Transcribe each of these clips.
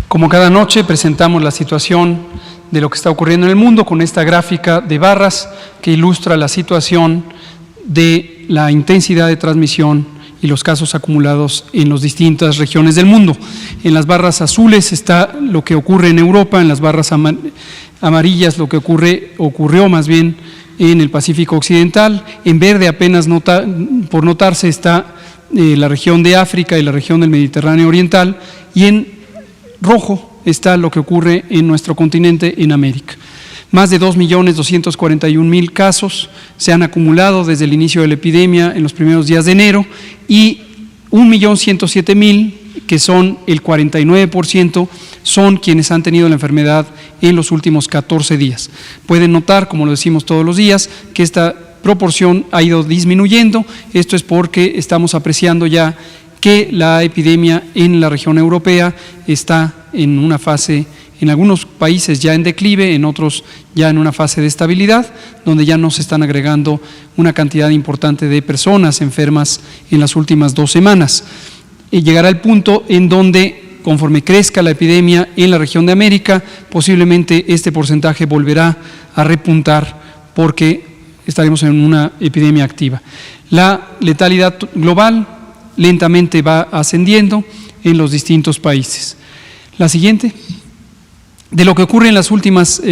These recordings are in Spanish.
Como cada noche presentamos la situación de lo que está ocurriendo en el mundo con esta gráfica de barras que ilustra la situación de la intensidad de transmisión y los casos acumulados en las distintas regiones del mundo. En las barras azules está lo que ocurre en Europa, en las barras amarillas lo que ocurrió más bien en el Pacífico Occidental, en verde apenas por notarse está la región de África y la región del Mediterráneo Oriental, y en rojo está lo que ocurre en nuestro continente, en América. Más de 2.241.000 casos se han acumulado desde el inicio de la epidemia en los primeros días de enero y 1.107.000, que son el 49%, son quienes han tenido la enfermedad en los últimos 14 días. Pueden notar, como lo decimos todos los días, que esta proporción ha ido disminuyendo. Esto es porque estamos apreciando ya que la epidemia en la región europea está en una fase, en algunos países ya en declive, en otros ya en una fase de estabilidad, donde ya no se están agregando una cantidad importante de personas enfermas en las últimas 2 semanas. Y llegará el punto en donde, conforme crezca la epidemia en la región de América, posiblemente este porcentaje volverá a repuntar porque estaremos en una epidemia activa. La letalidad global lentamente va ascendiendo en los distintos países. La siguiente. De lo que ocurre en las últimas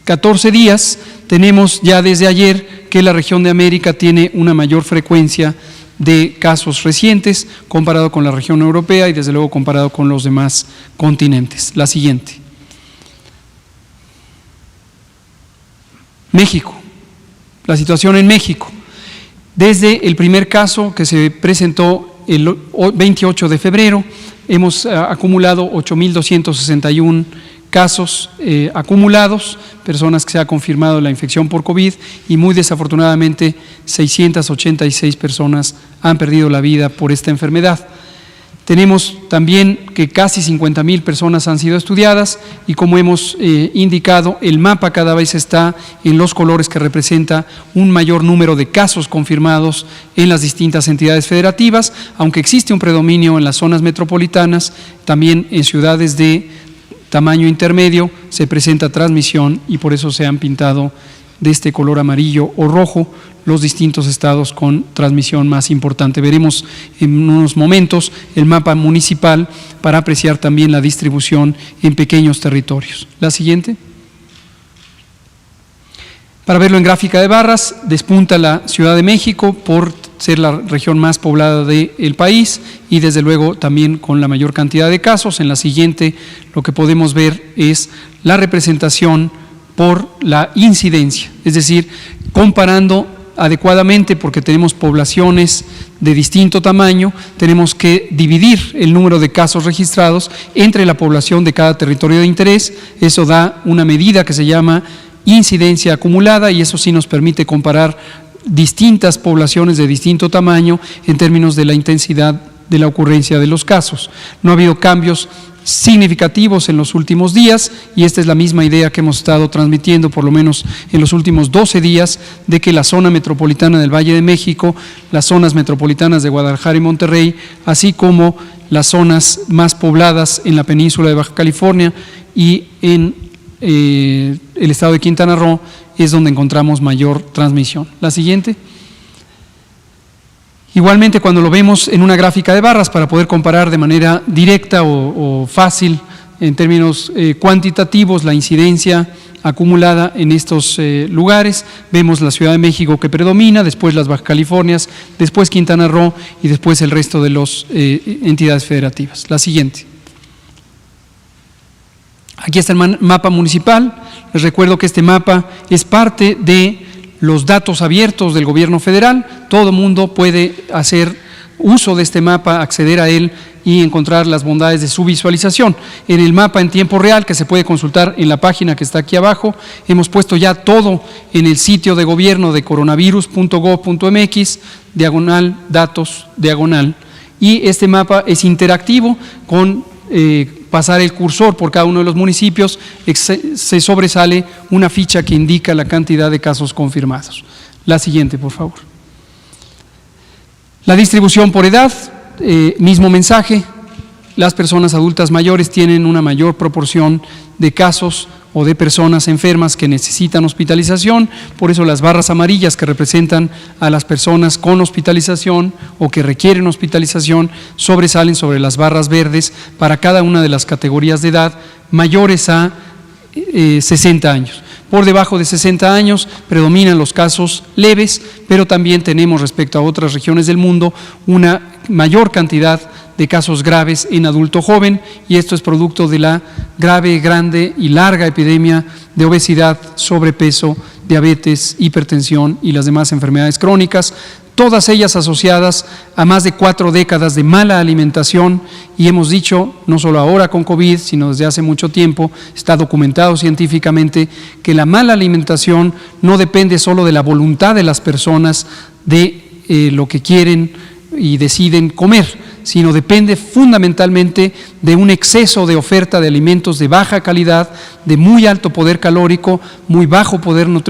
14 días, tenemos ya desde ayer que la región de América tiene una mayor frecuencia de casos recientes comparado con la región europea y desde luego comparado con los demás continentes. La siguiente. México. La situación en México. Desde el primer caso que se presentó el 28 de febrero, hemos acumulado 8.261 casos acumulados, personas que se ha confirmado la infección por COVID y muy desafortunadamente 686 personas han perdido la vida por esta enfermedad. Tenemos también que casi 50.000 personas han sido estudiadas y, como hemos indicado, el mapa cada vez está en los colores que representa un mayor número de casos confirmados en las distintas entidades federativas, aunque existe un predominio en las zonas metropolitanas, también en ciudades de tamaño intermedio se presenta transmisión y por eso se han pintado de este color amarillo o rojo los distintos estados con transmisión más importante. Veremos en unos momentos el mapa municipal para apreciar también la distribución en pequeños territorios. La siguiente. Para verlo en gráfica de barras, despunta la Ciudad de México por ser la región más poblada del país y desde luego también con la mayor cantidad de casos. En la siguiente lo que podemos ver es la representación por la incidencia, es decir, comparando adecuadamente, porque tenemos poblaciones de distinto tamaño, tenemos que dividir el número de casos registrados entre la población de cada territorio de interés. Eso da una medida que se llama incidencia acumulada y eso sí nos permite comparar distintas poblaciones de distinto tamaño en términos de la intensidad de la ocurrencia de los casos. No ha habido cambios significativos en los últimos días y esta es la misma idea que hemos estado transmitiendo por lo menos en los últimos 12 días de que la zona metropolitana del Valle de México, las zonas metropolitanas de Guadalajara y Monterrey, así como las zonas más pobladas en la península de Baja California y en el estado de Quintana Roo es donde encontramos mayor transmisión. La siguiente. Igualmente, cuando lo vemos en una gráfica de barras para poder comparar de manera directa o fácil en términos cuantitativos la incidencia acumulada en estos lugares, vemos la Ciudad de México que predomina, después las Baja Californias, después Quintana Roo y después el resto de las entidades federativas. La siguiente. Aquí está el mapa municipal. Les recuerdo que este mapa es parte de los datos abiertos del gobierno federal. Todo mundo puede hacer uso de este mapa, acceder a él y encontrar las bondades de su visualización. En el mapa en tiempo real, que se puede consultar en la página que está aquí abajo, hemos puesto ya todo en el sitio de gobierno de coronavirus.gov.mx, /datos, y este mapa es interactivo con pasar el cursor por cada uno de los municipios, se sobresale una ficha que indica la cantidad de casos confirmados. La siguiente, por favor. La distribución por edad, mismo mensaje, las personas adultas mayores tienen una mayor proporción de casos o de personas enfermas que necesitan hospitalización, por eso las barras amarillas que representan a las personas con hospitalización o que requieren hospitalización sobresalen sobre las barras verdes para cada una de las categorías de edad mayores a 60 años. Por debajo de 60 años predominan los casos leves, pero también tenemos respecto a otras regiones del mundo una mayor cantidad de casos graves en adulto joven, y esto es producto de la grave, grande y larga epidemia de obesidad, sobrepeso, diabetes, hipertensión y las demás enfermedades crónicas, todas ellas asociadas a más de 4 décadas de mala alimentación, y hemos dicho, no solo ahora con COVID, sino desde hace mucho tiempo, está documentado científicamente que la mala alimentación no depende solo de la voluntad de las personas de lo que quieren y deciden comer, sino depende fundamentalmente de un exceso de oferta de alimentos de baja calidad, de muy alto poder calórico, muy bajo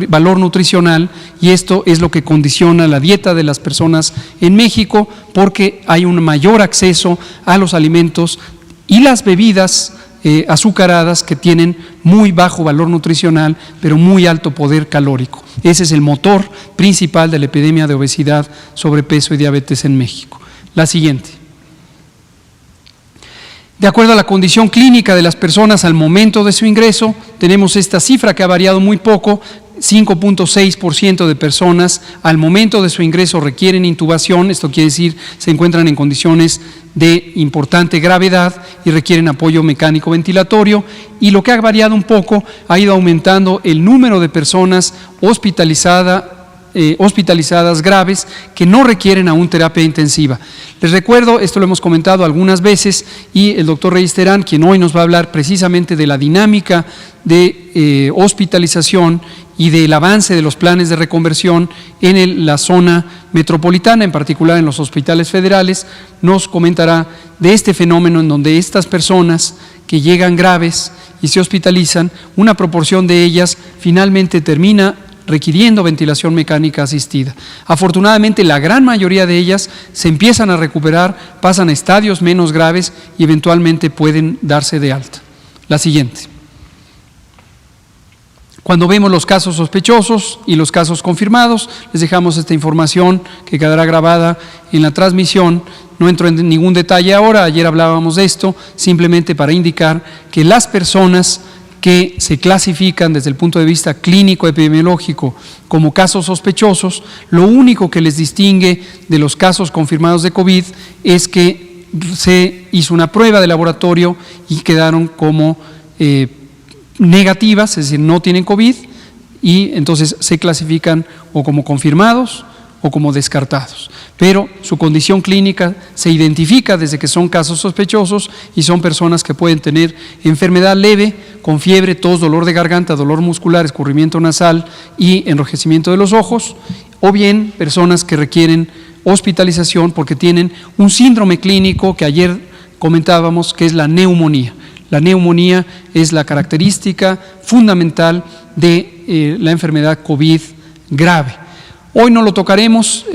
valor nutricional, y esto es lo que condiciona la dieta de las personas en México, porque hay un mayor acceso a los alimentos y las bebidas azucaradas que tienen muy bajo valor nutricional, pero muy alto poder calórico. Ese es el motor principal de la epidemia de obesidad, sobrepeso y diabetes en México. La siguiente. De acuerdo a la condición clínica de las personas al momento de su ingreso, tenemos esta cifra que ha variado muy poco. 5.6% de personas al momento de su ingreso requieren intubación, esto quiere decir se encuentran en condiciones de importante gravedad y requieren apoyo mecánico ventilatorio, y lo que ha variado un poco ha ido aumentando el número de personas hospitalizadas graves que no requieren aún terapia intensiva. Les recuerdo, esto lo hemos comentado algunas veces, y el doctor Reyes Terán, quien hoy nos va a hablar precisamente de la dinámica de hospitalización y del avance de los planes de reconversión en la zona metropolitana, en particular en los hospitales federales, nos comentará de este fenómeno en donde estas personas que llegan graves y se hospitalizan, una proporción de ellas finalmente termina requiriendo ventilación mecánica asistida. Afortunadamente, la gran mayoría de ellas se empiezan a recuperar, pasan a estadios menos graves y eventualmente pueden darse de alta. La siguiente. Cuando vemos los casos sospechosos y los casos confirmados, les dejamos esta información que quedará grabada en la transmisión. No entro en ningún detalle ahora, ayer hablábamos de esto, simplemente para indicar que las personas que se clasifican desde el punto de vista clínico epidemiológico como casos sospechosos, lo único que les distingue de los casos confirmados de COVID es que se hizo una prueba de laboratorio y quedaron como negativas, es decir, no tienen COVID, y entonces se clasifican o como confirmados o como descartados. Pero su condición clínica se identifica desde que son casos sospechosos y son personas que pueden tener enfermedad leve, con fiebre, tos, dolor de garganta, dolor muscular, escurrimiento nasal y enrojecimiento de los ojos, o bien personas que requieren hospitalización porque tienen un síndrome clínico que ayer comentábamos, que es la neumonía. La neumonía es la característica fundamental de la enfermedad COVID grave. Hoy no lo tocaremos,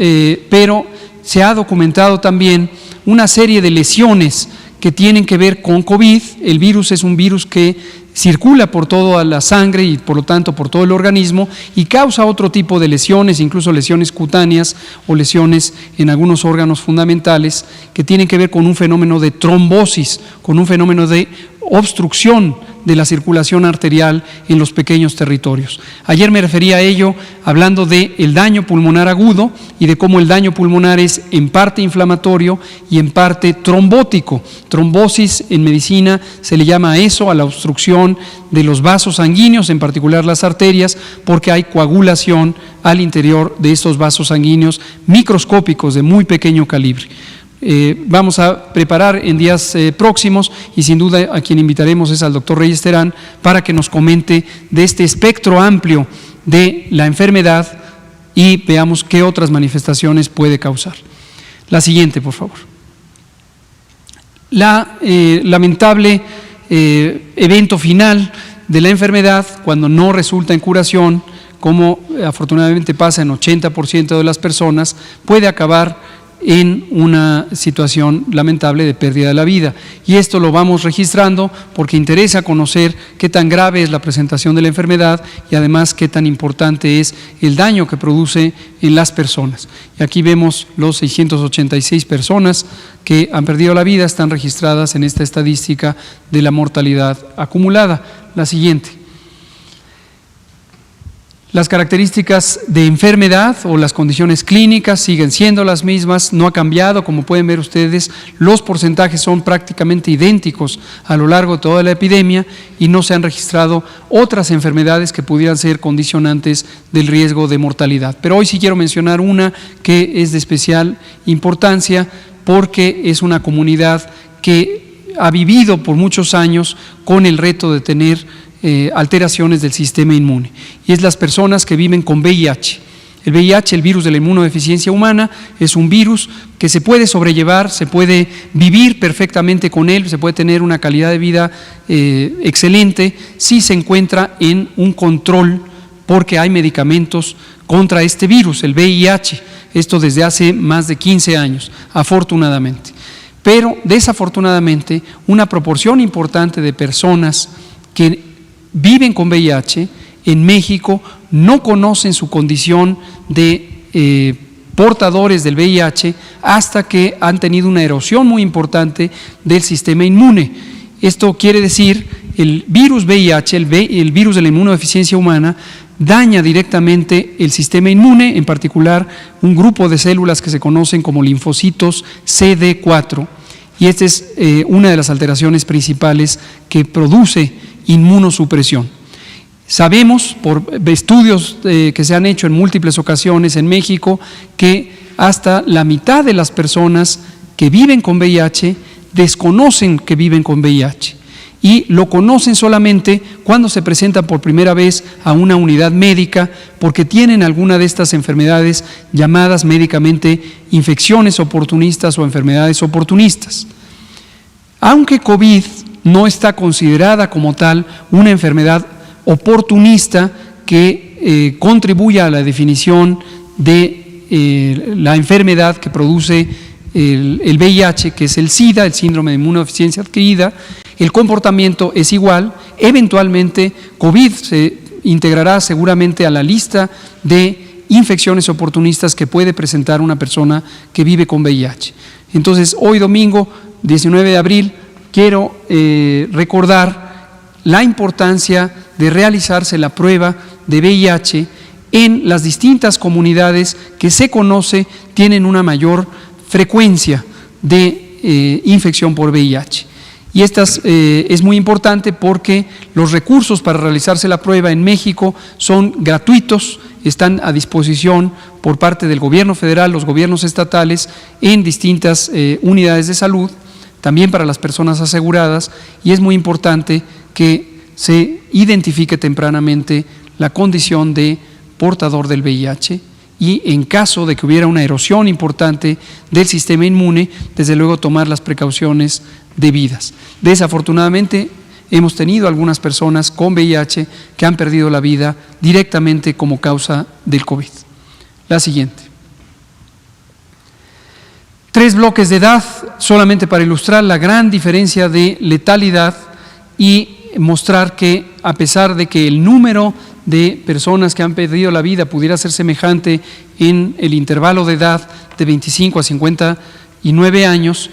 pero se ha documentado también una serie de lesiones que tienen que ver con COVID. El virus es un virus que circula por toda la sangre y por lo tanto por todo el organismo y causa otro tipo de lesiones, incluso lesiones cutáneas o lesiones en algunos órganos fundamentales que tienen que ver con un fenómeno de trombosis, con un fenómeno de obstrucción de la circulación arterial en los pequeños territorios. Ayer me refería a ello hablando del daño pulmonar agudo y de cómo el daño pulmonar es en parte inflamatorio y en parte trombótico. Trombosis en medicina se le llama a eso, a la obstrucción de los vasos sanguíneos, en particular las arterias, porque hay coagulación al interior de estos vasos sanguíneos microscópicos de muy pequeño calibre. Vamos a preparar en días próximos, y sin duda a quien invitaremos es al doctor Reyes Terán para que nos comente de este espectro amplio de la enfermedad y veamos qué otras manifestaciones puede causar. La siguiente, por favor. La lamentable evento final de la enfermedad, cuando no resulta en curación, como afortunadamente pasa en 80% de las personas, puede acabar en una situación lamentable de pérdida de la vida. Y esto lo vamos registrando porque interesa conocer qué tan grave es la presentación de la enfermedad y además qué tan importante es el daño que produce en las personas. Y aquí vemos los 686 personas que han perdido la vida, están registradas en esta estadística de la mortalidad acumulada. La siguiente. Las características de enfermedad o las condiciones clínicas siguen siendo las mismas, no ha cambiado, como pueden ver ustedes, los porcentajes son prácticamente idénticos a lo largo de toda la epidemia y no se han registrado otras enfermedades que pudieran ser condicionantes del riesgo de mortalidad. Pero hoy sí quiero mencionar una que es de especial importancia porque es una comunidad que ha vivido por muchos años con el reto de tener alteraciones del sistema inmune, y es las personas que viven con VIH. El VIH, el virus de la inmunodeficiencia humana, es un virus que se puede sobrellevar, se puede vivir perfectamente con él, se puede tener una calidad de vida excelente si se encuentra en un control, porque hay medicamentos contra este virus, el VIH, esto desde hace más de 15 años, afortunadamente. Pero desafortunadamente una proporción importante de personas que viven con VIH en México no conocen su condición de portadores del VIH hasta que han tenido una erosión muy importante del sistema inmune. Esto quiere decir, el virus VIH, el virus de la inmunodeficiencia humana, daña directamente el sistema inmune, en particular un grupo de células que se conocen como linfocitos CD4, y esta es una de las alteraciones principales que produce inmunosupresión. Sabemos por estudios que se han hecho en múltiples ocasiones en México que hasta la mitad de las personas que viven con VIH desconocen que viven con VIH y lo conocen solamente cuando se presentan por primera vez a una unidad médica porque tienen alguna de estas enfermedades llamadas médicamente infecciones oportunistas o enfermedades oportunistas. Aunque COVID no está considerada como tal una enfermedad oportunista que contribuya a la definición de la enfermedad que produce el VIH, que es el SIDA, el síndrome de inmunodeficiencia adquirida, el comportamiento es igual. Eventualmente COVID se integrará seguramente a la lista de infecciones oportunistas que puede presentar una persona que vive con VIH. Entonces, hoy domingo, 19 de abril, quiero recordar la importancia de realizarse la prueba de VIH en las distintas comunidades que se conoce tienen una mayor frecuencia de infección por VIH. Y es muy importante porque los recursos para realizarse la prueba en México son gratuitos, están a disposición por parte del gobierno federal, los gobiernos estatales, en distintas unidades de salud, también para las personas aseguradas, y es muy importante que se identifique tempranamente la condición de portador del VIH y en caso de que hubiera una erosión importante del sistema inmune, desde luego tomar las precauciones debidas. Desafortunadamente hemos tenido algunas personas con VIH que han perdido la vida directamente como causa del COVID. La siguiente. 3 bloques de edad, solamente para ilustrar la gran diferencia de letalidad y mostrar que a pesar de que el número de personas que han perdido la vida pudiera ser semejante en el intervalo de edad de 25 a 59 años,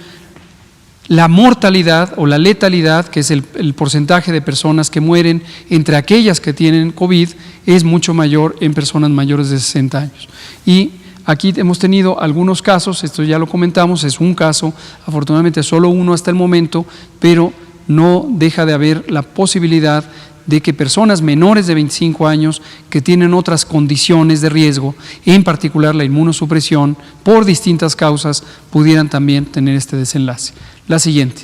la mortalidad o la letalidad, que es el porcentaje de personas que mueren entre aquellas que tienen COVID, es mucho mayor en personas mayores de 60 años. Y aquí hemos tenido algunos casos, esto ya lo comentamos, es un caso, afortunadamente solo uno hasta el momento, pero no deja de haber la posibilidad de que personas menores de 25 años que tienen otras condiciones de riesgo, en particular la inmunosupresión, por distintas causas, pudieran también tener este desenlace. La siguiente.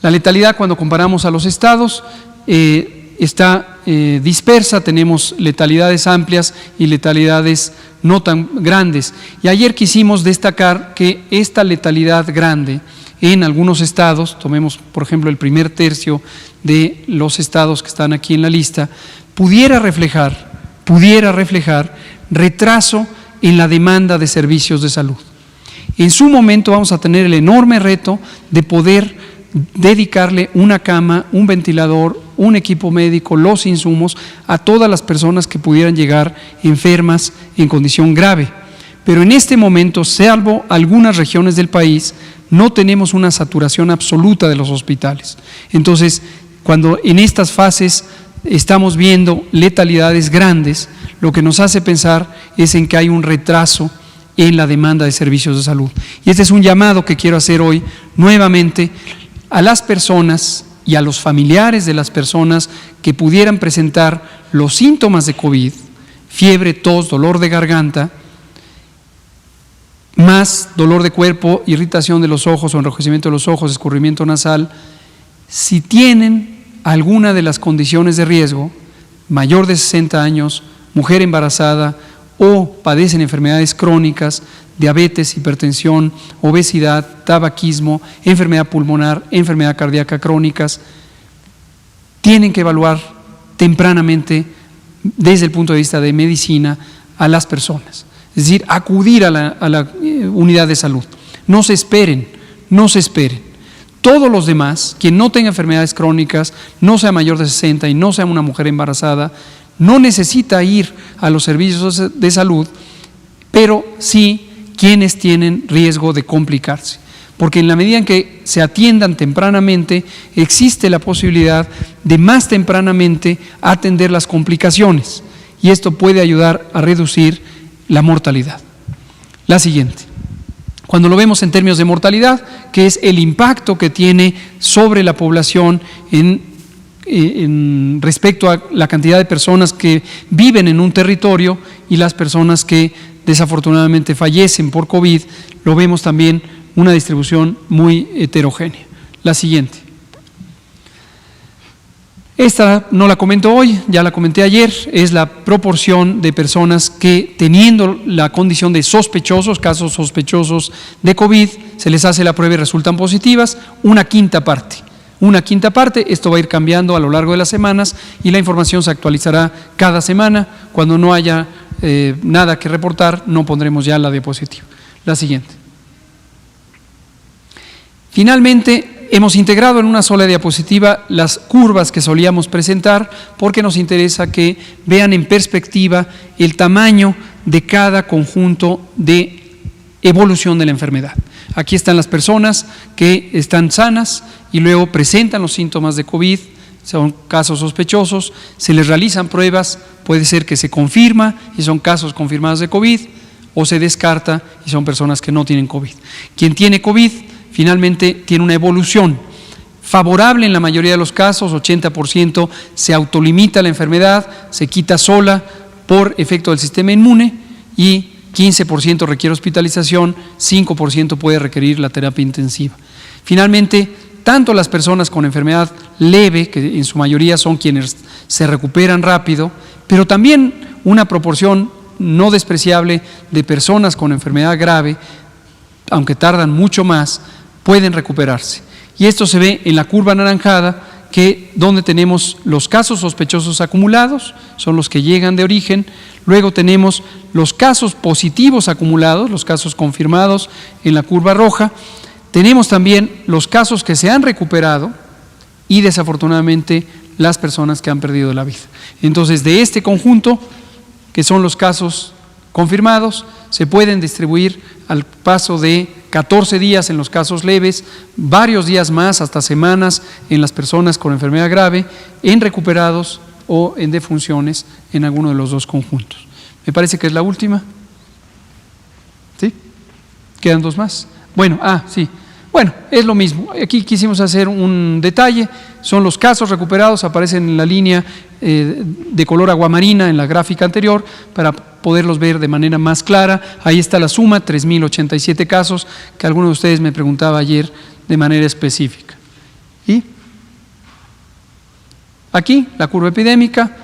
La letalidad, cuando comparamos a los estados, está dispersa, tenemos letalidades amplias y letalidades no tan grandes. Y ayer quisimos destacar que esta letalidad grande en algunos estados, tomemos por ejemplo el primer tercio de los estados que están aquí en la lista, pudiera reflejar retraso en la demanda de servicios de salud. En su momento vamos a tener el enorme reto de poder dedicarle una cama, un ventilador, un equipo médico, los insumos a todas las personas que pudieran llegar enfermas en condición grave. Pero en este momento, salvo algunas regiones del país, no tenemos una saturación absoluta de los hospitales. Entonces, cuando en estas fases estamos viendo letalidades grandes, lo que nos hace pensar es en que hay un retraso en la demanda de servicios de salud. Y este es un llamado que quiero hacer hoy nuevamente a las personas y a los familiares de las personas que pudieran presentar los síntomas de COVID, fiebre, tos, dolor de garganta, más dolor de cuerpo, irritación de los ojos o enrojecimiento de los ojos, escurrimiento nasal. Si tienen alguna de las condiciones de riesgo, mayor de 60 años, mujer embarazada o padecen enfermedades crónicas, diabetes, hipertensión, obesidad, tabaquismo, enfermedad pulmonar, enfermedad cardíaca crónicas, tienen que evaluar tempranamente desde el punto de vista de medicina a las personas. Es decir, acudir a la unidad de salud. No se esperen, no se esperen. Todos los demás, quien no tenga enfermedades crónicas, no sea mayor de 60 y no sea una mujer embarazada, no necesita ir a los servicios de salud, pero sí quienes tienen riesgo de complicarse. Porque en la medida en que se atiendan tempranamente, existe la posibilidad de más tempranamente atender las complicaciones. Y esto puede ayudar a reducir la mortalidad. La siguiente. Cuando lo vemos en términos de mortalidad, que es el impacto que tiene sobre la población en respecto a la cantidad de personas que viven en un territorio y las personas que desafortunadamente fallecen por COVID, lo vemos también una distribución muy heterogénea. La siguiente. Esta no la comento hoy, ya la comenté ayer, es la proporción de personas que teniendo la condición de sospechosos, casos sospechosos de COVID, se les hace la prueba y resultan positivas, una quinta parte. Una quinta parte, esto va a ir cambiando a lo largo de las semanas y la información se actualizará cada semana. Cuando no haya nada que reportar, no pondremos ya la diapositiva. La siguiente. Finalmente, hemos integrado en una sola diapositiva las curvas que solíamos presentar porque nos interesa que vean en perspectiva el tamaño de cada conjunto de evolución de la enfermedad. Aquí están las personas que están sanas y luego presentan los síntomas de COVID, son casos sospechosos, se les realizan pruebas, puede ser que se confirma y son casos confirmados de COVID o se descarta y son personas que no tienen COVID. Quien tiene COVID finalmente tiene una evolución favorable en la mayoría de los casos, 80% se autolimita la enfermedad, se quita sola por efecto del sistema inmune y 15% requiere hospitalización, 5% puede requerir la terapia intensiva. Finalmente, tanto las personas con enfermedad leve, que en su mayoría son quienes se recuperan rápido, pero también una proporción no despreciable de personas con enfermedad grave, aunque tardan mucho más, pueden recuperarse. Y esto se ve en la curva anaranjada, que donde tenemos los casos sospechosos acumulados, son los que llegan de origen, luego tenemos los casos positivos acumulados, los casos confirmados en la curva roja, tenemos también los casos que se han recuperado y desafortunadamente las personas que han perdido la vida. Entonces, de este conjunto, que son los casos confirmados, se pueden distribuir al paso de 14 días en los casos leves, varios días más, hasta semanas en las personas con enfermedad grave, en recuperados o en defunciones en alguno de los dos conjuntos. Me parece que es la última. ¿Sí? ¿Quedan dos más? Bueno, sí. Bueno, es lo mismo. Aquí quisimos hacer un detalle. Son los casos recuperados, aparecen en la línea de color aguamarina en la gráfica anterior para poderlos ver de manera más clara. Ahí está la suma, 3.087 casos, que alguno de ustedes me preguntaba ayer de manera específica. Y aquí, la curva epidémica,